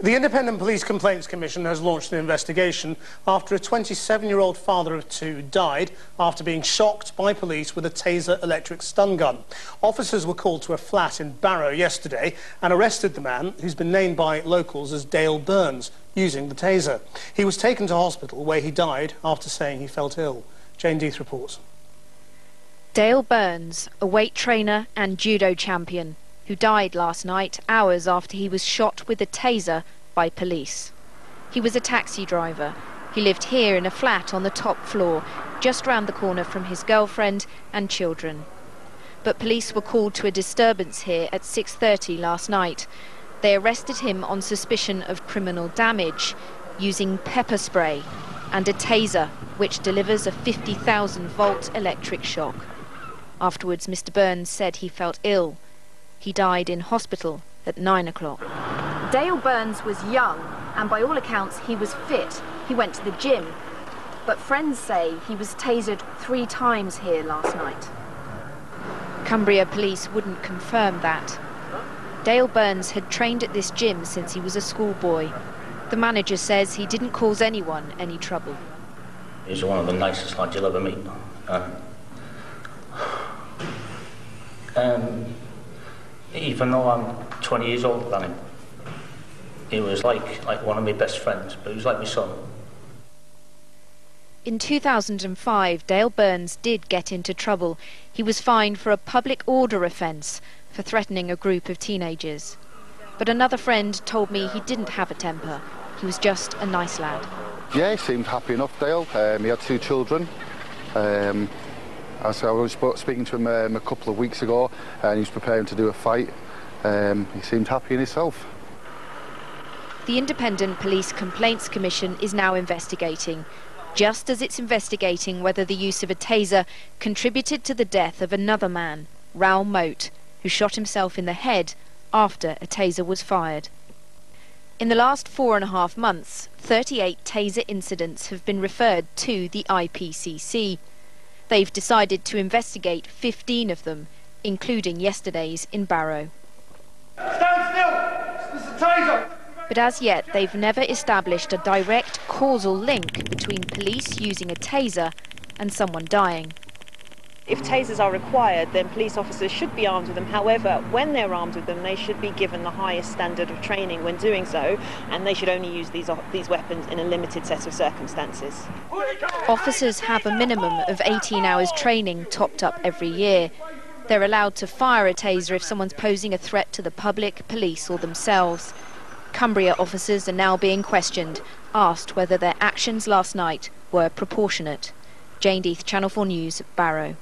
The Independent Police Complaints Commission has launched an investigation after a 27-year-old father of two died after being shocked by police with a Taser electric stun gun. Officers were called to a flat in Barrow yesterday and arrested the man, who's been named by locals as Dale Burns, using the Taser. He was taken to hospital where he died after saying he felt ill. Jane Death reports. Dale Burns, a weight trainer and judo champion, who died last night hours after he was shot with a Taser by police. He was a taxi driver. He lived here in a flat on the top floor, just round the corner from his girlfriend and children. But police were called to a disturbance here at 6:30 last night. They arrested him on suspicion of criminal damage, using pepper spray and a Taser, which delivers a 50,000-volt electric shock. Afterwards, Mr. Burns said he felt ill. He died in hospital at 9 o'clock. Dale Burns was young, and by all accounts he was fit. He went to the gym. But friends say he was tasered 3 times here last night. Cumbria police wouldn't confirm that. Dale Burns had trained at this gym since he was a schoolboy. The manager says he didn't cause anyone any trouble. He's one of the nicest lads you'll ever meet. Even though I'm 20 years older than him, he was like one of my best friends, but he was like my son. In 2005, Dale Burns did get into trouble. He was fined for a public order offence for threatening a group of teenagers. But another friend told me he didn't have a temper. He was just a nice lad. Yeah, he seemed happy enough, Dale. He had 2 children. I was speaking to him a couple of weeks ago, and he was preparing to do a fight. He seemed happy in himself. The Independent Police Complaints Commission is now investigating, just as it's investigating whether the use of a Taser contributed to the death of another man, Raoul Moat, who shot himself in the head after a Taser was fired. In the last 4.5 months, 38 Taser incidents have been referred to the IPCC. They've decided to investigate 15 of them, including yesterday's in Barrow. Stand still! This is a Taser! But as yet, they've never established a direct causal link between police using a Taser and someone dying. If tasers are required, then police officers should be armed with them. However, when they're armed with them, they should be given the highest standard of training when doing so, and they should only use these weapons in a limited set of circumstances. Officers have a minimum of 18 hours training topped up every year. They're allowed to fire a Taser if someone's posing a threat to the public, police or themselves. Cumbria officers are now being questioned, asked whether their actions last night were proportionate. Jane Death, Channel 4 News, Barrow.